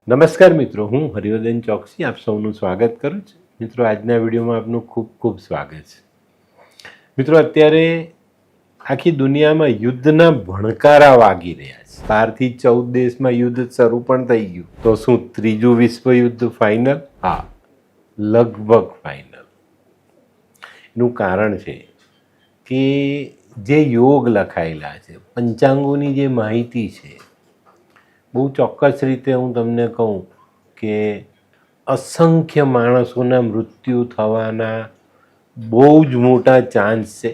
નમસ્કાર મિત્રો, હું હરિવર્ધન ચોકસી આપ સૌનું સ્વાગત કરું છું. મિત્રો, આજના વિડીયોમાં આપનું ખૂબ ખૂબ સ્વાગત છે. મિત્રો, અત્યારે આખી દુનિયામાં યુદ્ધના ભણકારા વાગી રહ્યા છે. 12 થી 14 દેશમાં યુદ્ધ શરૂ પણ થઈ ગયું. તો શું ત્રીજું વિશ્વયુદ્ધ ફાઇનલ? હા, લગભગ ફાઇનલ. એનું કારણ છે કે જે યોગ લખાયેલા છે, પંચાંગોની જે માહિતી છે, બહુ ચોક્કસ રીતે હું તમને કહું કે અસંખ્ય માણસોના મૃત્યુ થવાના બહુ જ મોટા ચાન્સ છે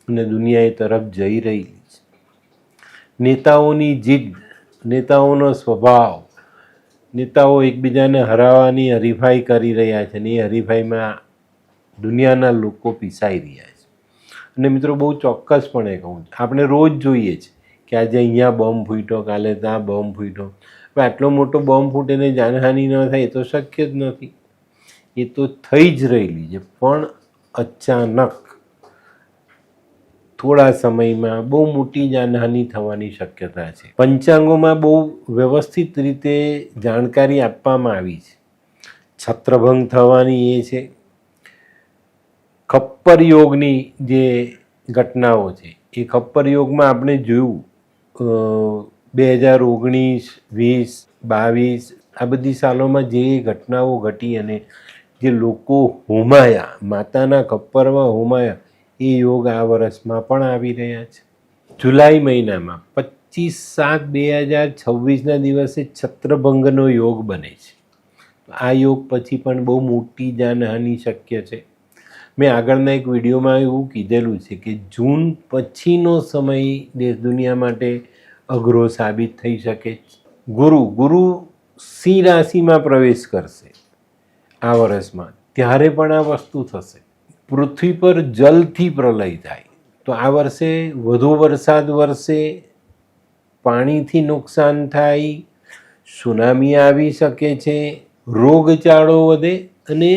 અને દુનિયા એ તરફ જઈ રહી છે. નેતાઓની જીદ, નેતાઓનો સ્વભાવ, નેતાઓ એકબીજાને હરાવવાની હરીફાઈ કરી રહ્યા છે અને એ હરીફાઈમાં દુનિયાના લોકો પીસાઈ રહ્યા છે. અને મિત્રો, બહુ ચોક્કસપણે કહું, આપણે રોજ જોઈએ છે કે આજે અહીંયા બોમ્બ ફૂટ્યો, કાલે ત્યાં બોમ્બ ફૂટ્યો. હવે આટલો મોટો બોમ્બ ફૂટે ને જાનહાનિ ન થાય એ તો શક્ય જ નથી. એ તો થઈ જ રહેલી છે, પણ અચાનક થોડા સમયમાં બહુ મોટી જાનહાનિ થવાની શક્યતા છે. પંચાંગોમાં બહુ વ્યવસ્થિત રીતે જાણકારી આપવામાં આવી છે. છત્રભંગ થવાની એ છે. ખપ્પર યોગની જે ઘટનાઓ છે, એ ખપ્પર યોગમાં આપણે જોયું 2019, 20, 22 આ બધી સાલોમાં જે ઘટનાઓ ઘટી અને જે લોકો હોમાયા, માતાના ખપ્પરમાં હોમાયા, એ યોગ આ વર્ષમાં પણ આવી રહ્યા છે. જુલાઈ મહિનામાં 25/7/2026ના દિવસે છત્રભંગનો યોગ બને છે. આ યોગ પછી પણ બહુ મોટી જાનહાનિ શક્ય છે. મેં આગળના એક વિડીયોમાં એવું કીધેલું છે કે જૂન પછીનો સમય દેશ દુનિયા માટે અઘરો સાબિત થઈ શકે. ગુરુ સિંહ રાશિમાં પ્રવેશ કરશે આ વર્ષમાં, ત્યારે પણ આ વસ્તુ થશે. પૃથ્વી પર જલથી પ્રલય થાય તો આ વર્ષે વધુ વરસાદ વરસે, પાણીથી નુકસાન થાય, સુનામી આવી શકે છે, રોગચાળો વધે અને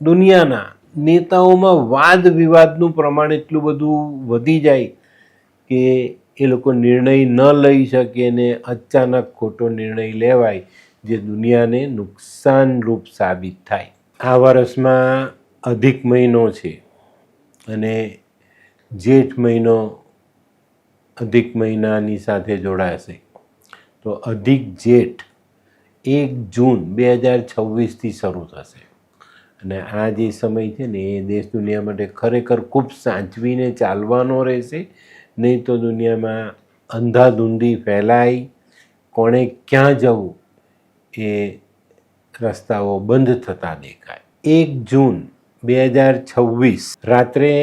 દુનિયાના નેતાઓમાં વાદ વિવાદનું પ્રમાણ એટલું બધું વધી જાય કે એ લોકો નિર્ણય ન લઈ શકે ને અચાનક ખોટો નિર્ણય લેવાય, જે દુનિયાને નુકસાનરૂપ સાબિત થાય. આ વર્ષમાં અધિક મહિનો છે અને જેઠ મહિનો અધિક મહિનાની સાથે જોડાશે. તો અધિક જેઠ 1 જૂન 2026થી શરૂ થશે. અને આ જે સમય છે ને, એ દેશ દુનિયા માટે ખરેખર ખૂબ સાચવીને ચાલવાનો રહેશે. નહીં તો દુનિયામાં અંધાધૂંધી ફેલાય, કોણે ક્યાં જવું એ રસ્તાઓ બંધ થતા દેખાય. 1 જૂન 2026 રાત્રે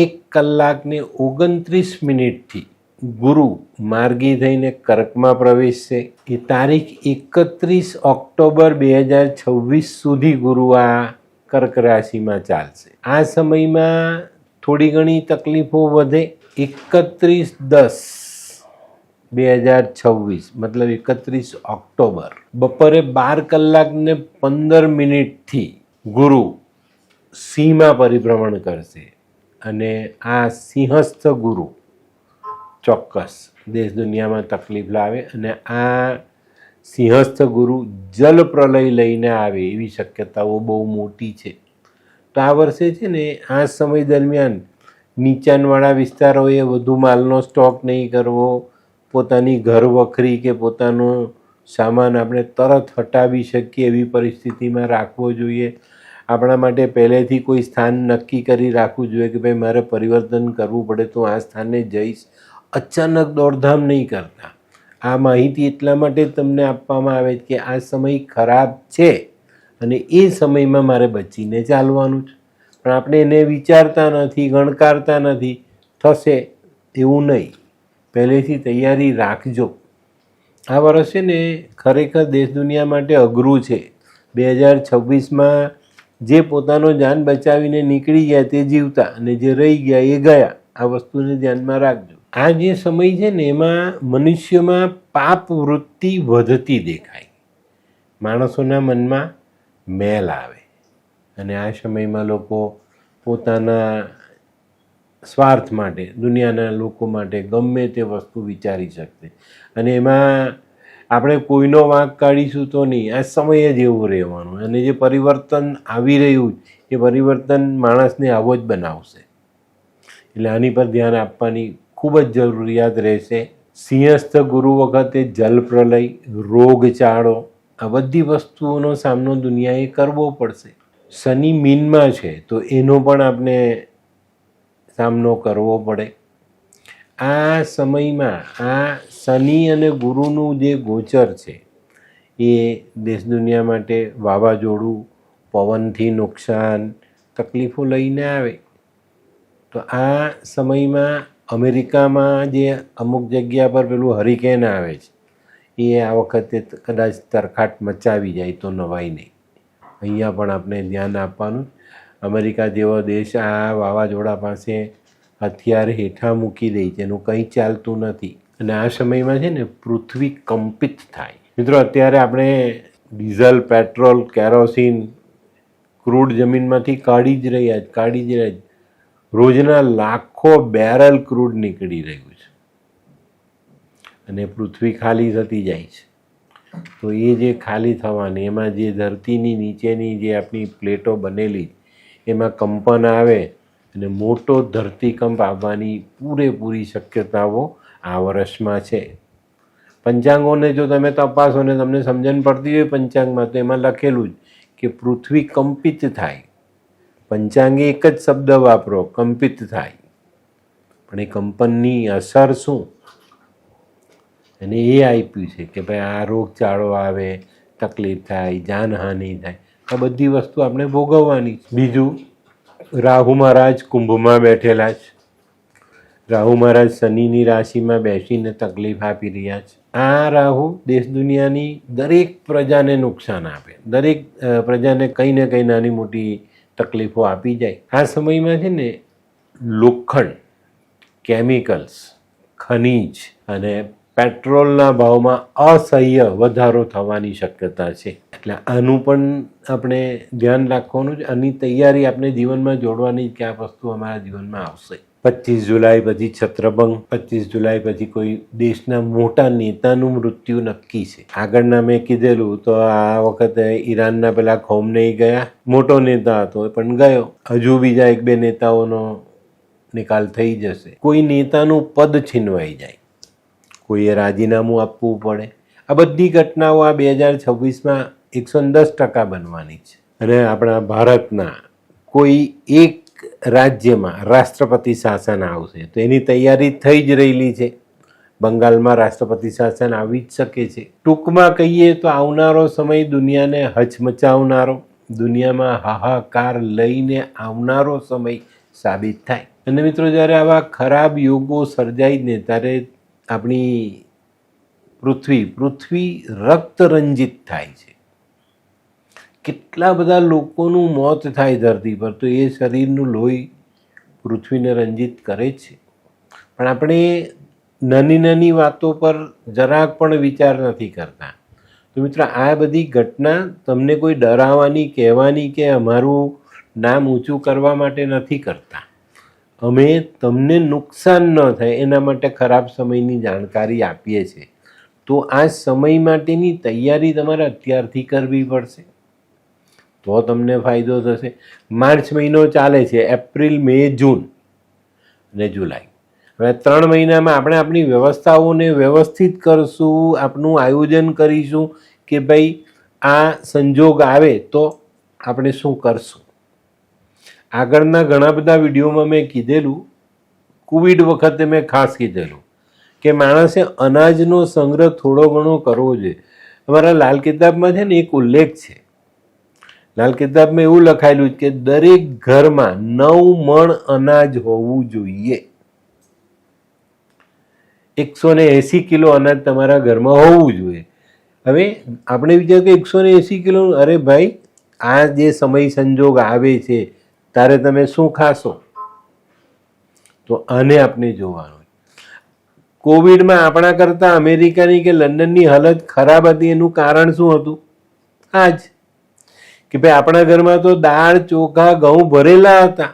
1:29 ગુરુ માર્ગી થઈને કર્કમાં પ્રવેશશે. એ તારીખ 31 ઓક્ટોબર 2026 સુધી ગુરુ આ કર્ક રાશિમાં ચાલશે. આ સમયમાં થોડી ઘણી તકલીફો વધે. 31/10/2026 મતલબ 31 ઓક્ટોબર બપોરે 12:15 ગુરુ સિંહમાં પરિભ્રમણ કરશે. અને આ સિંહસ્થ ગુરુ ચોક્કસ દેશ દુનિયામાં તકલીફ લાવે અને આ સિંહસ્થ ગુરુ જલ પ્રલય લઈને આવે એવી શક્યતાઓ બહુ મોટી છે. તો આ વર્ષે છે ને, આ સમય દરમિયાન નીચાણવાળા વિસ્તારોએ વધુ માલનો સ્ટોક નહીં કરવો. પોતાની ઘર વખરી કે પોતાનો સામાન આપણે તરત હટાવી શકીએ એવી પરિસ્થિતિમાં રાખવો જોઈએ. આપણા માટે પહેલેથી કોઈ સ્થાન નક્કી કરી રાખવું જોઈએ કે ભાઈ મારે પરિવર્તન કરવું પડે તો આ સ્થાને જઈશ. અચાનક દોડધામ નહીં કરતા. આ માહિતી એટલા માટે તમને આપવામાં આવે કે આ સમય ખરાબ છે અને એ સમયમાં મારે બચીને ચાલવાનું છે. પણ આપણે એને વિચારતા નથી, ગણકારતા નથી. થશે એવું નહીં, પહેલેથી તૈયારી રાખજો. આ વર્ષ છે ને, ખરેખર દેશ દુનિયા માટે અઘરું છે. 2026માં જે પોતાનો જાન બચાવીને નીકળી ગયા તે જીવતા અને જે રહી ગયા એ ગયા. આ વસ્તુને ધ્યાનમાં રાખજો. આ જે સમય છે ને, એમાં મનુષ્યમાં પાપ વૃત્તિ વધતી દેખાય. માણસોના મનમાં મેલ આવે અને આ સમયમાં લોકો પોતાના સ્વાર્થ માટે, દુનિયાના લોકો માટે ગમે તે વસ્તુ વિચારી શકશે. અને એમાં આપણે કોઈનો વાંક કાઢીશું તો નહીં, આ સમય જ એવું રહેવાનું. અને જે પરિવર્તન આવી રહ્યું એ પરિવર્તન માણસને આવો જ બનાવશે. એટલે આની પર ધ્યાન આપવાની ખૂબ જ જરૂરિયાત રહેશે. સિંહસ્થ ગુરુ વખતે જલપ્રલય, રોગચાળો, આ બધી વસ્તુઓનો સામનો દુનિયાએ કરવો પડશે. શનિ મીનમાં છે તો એનો પણ આપણે સામનો કરવો પડે. આ સમયમાં આ શનિ અને ગુરુનું જે ગોચર છે એ દેશ દુનિયા માટે વાવાઝોડું, પવનથી નુકસાન, તકલીફો લઈને આવે. તો આ સમયમાં અમેરિકામાં જે અમુક જગ્યા પર પેલું હરિકેન આવે છે એ આ વખતે કદાચ તરખાટ મચાવી જાય તો નવાઈ નહીં. અહીંયા પણ આપણે ધ્યાન આપવાનું. અમેરિકા જેવો દેશ આ વાવાઝોડા પાસે હથિયાર હેઠા મૂકી દે છે, એનું કંઈ ચાલતું નથી. અને આ સમયમાં છે ને પૃથ્વી કંપિત થાય. મિત્રો, અત્યારે આપણે ડીઝલ, પેટ્રોલ, કેરોસીન, ક્રૂડ જમીનમાંથી કાઢી જ રહ્યા. રોજના લાખો બેરલ ક્રૂડ નીકળી રહ્યું છે અને પૃથ્વી ખાલી થતી જાય છે. તો એ જે ખાલી થવાની, એમાં જે ધરતીની નીચેની જે આપણી પ્લેટો બનેલી એમાં કંપન આવે અને મોટો ધરતીકંપ આવવાની પૂરેપૂરી શક્યતાઓ આ વર્ષમાં છે. પંચાંગોને જો તમે તપાસો ને તમને સમજણ પડતી હોય પંચાંગમાં, તો એમાં લખેલું જ કે પૃથ્વી કંપિત થાય. પંચાંગે એક જ શબ્દ વાપરો, કંપિત થાય. પણ એ કંપનની અસર શું, અને એ આપ્યું છે કે ભાઈ આ રોગચાળો આવે, તકલીફ થાય, જાનહાનિ થાય, આ બધી વસ્તુ આપણે ભોગવવાની. બીજું, રાહુ મહારાજ કુંભમાં બેઠેલા છે. રાહુ મહારાજ શનિની રાશિમાં બેસીને તકલીફ આપી રહ્યા છે. આ રાહુ દેશ દુનિયાની દરેક પ્રજાને નુકસાન આપે, દરેક પ્રજાને કંઈ ને કંઈ નાની મોટી તકલીફો આપી જાય. આ સમયમાં છે ને લોખંડ, કેમિકલ્સ, ખનીજ અને પેટ્રોલના ભાવમાં અસહ્ય વધારો થવાની શક્યતા છે. એટલે આનું પણ આપણે ધ્યાન રાખવાનું છે. આની તૈયારી આપણે જીવનમાં જોડવાની કે આ વસ્તુ અમારા જીવનમાં આવશે. 25 જુલાઈ પછી છત્રભંગ, 25 જુલાઈ પછી કોઈ દેશના મોટા નેતાનું મૃત્યુ નક્કી છે. આગળના મેં કીધેલું તો આ વખતે ઈરાનના પેલા ખોમનેઈ ગયા, મોટો નેતા હતો પણ ગયો. હજુ બીજા 1-2 નેતાઓનો નિકાલ થઈ જશે. કોઈ નેતાનું પદ છીનવાઈ જાય, કોઈએ રાજીનામું આપવું પડે. આ બધી ઘટનાઓ આ 2026માં 110% બનવાની છે. અને આપણા ભારતના કોઈ એક રાજ્યમાં રાષ્ટ્રપતિ શાસન આવશે તો એની તૈયારી થઈ જ રહેલી છે. બંગાળમાં રાષ્ટ્રપતિ શાસન આવી જ શકે છે. ટૂંકમાં કહીએ તો આવનારો સમય દુનિયાને હચમચાવનારો, દુનિયામાં હાહાકાર લઈને આવનારો સમય સાબિત થાય. અને મિત્રો, જ્યારે આવા ખરાબ યોગો સર્જાય ને ત્યારે આપણી પૃથ્વી રક્તરંજિત થાય છે. કેટલા બધા લોકોનું મોત થાય ધરતી પર, તો એ શરીરનું લોહી પૃથ્વીને રંજિત કરે છે. પણ આપણે નાની નાની વાતો પર જરાક પણ વિચાર નથી કરતા. તો મિત્રો, આ બધી ઘટના તમને કોઈ ડરાવવાની, કહેવાની કે અમારું નામ ઊંચું કરવા માટે નથી કરતા. અમે તમને નુકસાન ન થાય એના માટે ખરાબ સમયની જાણકારી આપીએ છીએ. તો આ સમય માટેની તૈયારી તમારે અત્યારથી કરવી પડશે, તો તમને ફાયદો થશે. માર્ચ મહિનો ચાલે છે, એપ્રિલ, મે, જૂન અને જુલાઈ. હવે 3 મહિનામાં આપણે આપણી વ્યવસ્થાઓને વ્યવસ્થિત કરશું, આપનું આયોજન કરીશું કે ભાઈ આ સંજોગ આવે તો આપણે શું કરશું. આગળના ઘણા બધા વિડીયોમાં મેં કીધેલું, કોવિડ વખતે મેં ખાસ કીધેલું કે માણસે અનાજનો સંગ્રહ થોડો ઘણો કરવો જોઈએ. અમારા લાલ કિતાબમાં છે ને એક ઉલ્લેખ છે. લાલ કિતાબમાં એવું લખાયેલું કે દરેક ઘરમાં 9 મણ અનાજ હોવું જોઈએ. 180 કિલો અનાજ તમારા ઘરમાં હોવું જોઈએ. હવે આપણે વિચાર કે 180 કિલો, અરે ભાઈ, આ જે સમય સંજોગ આવે છે ત્યારે તમે શું ખાશો? તો આને આપણે જોવાનું. કોવિડમાં આપણા કરતાં અમેરિકાની કે લંડનની હાલત ખરાબ હતી. એનું કારણ શું હતું? આ જ કે ભાઈ આપણા ઘરમાં તો દાળ, ચોખા, ઘઉં ભરેલા હતા.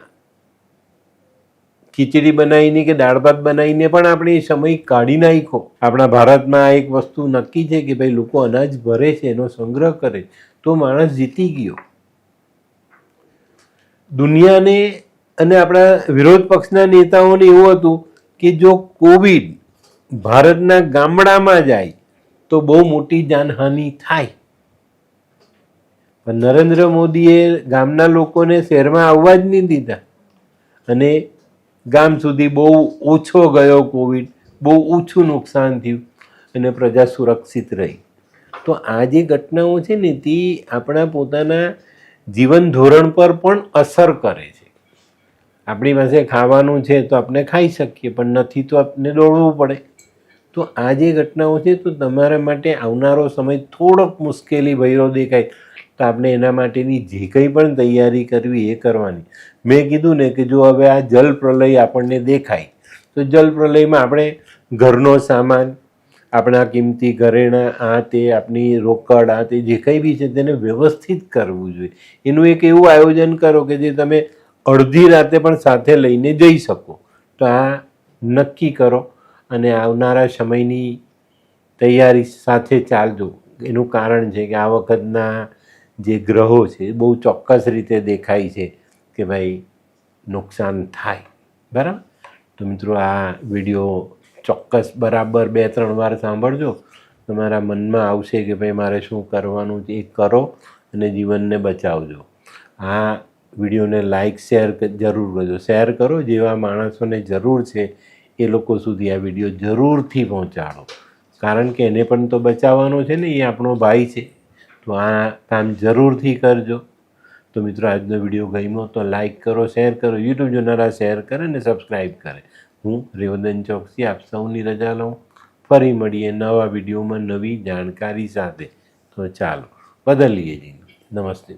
ખીચડી બનાવીને કે દાળ ભાત બનાવીને પણ આપણે સમય કાઢી નાખો. આપણા ભારતમાં આ એક વસ્તુ નક્કી છે કે ભાઈ લોકો અનાજ ભરે છે, એનો સંગ્રહ કરે, તો માણસ જીતી ગયો. દુનિયાને અને આપણા વિરોધ પક્ષના નેતાઓને એવું હતું કે જો કોવિડ ભારતના ગામડામાં જાય તો બહુ મોટી જાનહાનિ થાય. પણ નરેન્દ્ર મોદીએ ગામના લોકોને શહેરમાં આવવા જ નહીં દીધા અને ગામ સુધી બહુ ઓછો ગયો કોવિડ, બહુ ઓછું નુકસાન થયું અને પ્રજા સુરક્ષિત રહી. તો આ જે ઘટનાઓ છે ને તે આપણા પોતાના જીવન ધોરણ પર પણ અસર કરે છે. આપણી પાસે ખાવાનું છે તો આપણે ખાઈ શકીએ, પણ નથી તો આપણે દોડવું પડે. તો આ જે ઘટનાઓ છે તો તમારા માટે આવનારો સમય થોડોક મુશ્કેલી ભર્યો દેખાય તો આપણે એના માટેની જે કંઈ પણ તૈયારી કરવી એ કરવાની. મેં કીધું ને કે જો હવે આ જલ પ્રલય આપણને દેખાય તો જલ પ્રલયમાં આપણે ઘરનો સામાન, આપણા કિંમતી ઘરેણાં, આ તે આપણી રોકડ, આ તે જે કંઈ બી છે તેને વ્યવસ્થિત કરવું જોઈએ. એનું એક એવું આયોજન કરો કે જે તમે અડધી રાતે પણ સાથે લઈને જઈ શકો. તો આ નક્કી કરો અને આવનારા સમયની તૈયારી સાથે ચાલજો. એનું કારણ છે કે આ વખતના જે ગ્રહો છે બહુ ચોક્કસ રીતે દેખાય છે કે ભાઈ નુકસાન થાય. બરાબર? તો મિત્રો આ વિડીયો ચોક્કસ બરાબર 2-3 વાર સાંભળજો. તમારા મનમાં આવશે કે ભાઈ મારે શું કરવાનું છે, એ કરો અને જીવનને બચાવજો. આ વિડીયોને લાઈક શેર જરૂર કરજો. શેર કરો, જેવા માણસોને જરૂર છે એ લોકો સુધી આ વિડીયો જરૂરથી પહોંચાડો, કારણ કે એને પણ તો બચાવવાનો છે ને, એ આપણો ભાઈ છે. તો આ કામ જરૂરથી કરજો. તો મિત્રો આજનો વિડીયો ગમ્યો તો લાઈક કરો, શેર કરો, યુટ્યુબ જોનારા શેર કરે અને સબસ્ક્રાઈબ કરે. હું રેવદન ચોકસી આપ સૌની રજા લઉં. ફરી મળીએ નવા વિડીયોમાં નવી જાણકારી સાથે. તો ચાલો બદલીએ જી. નમસ્તે.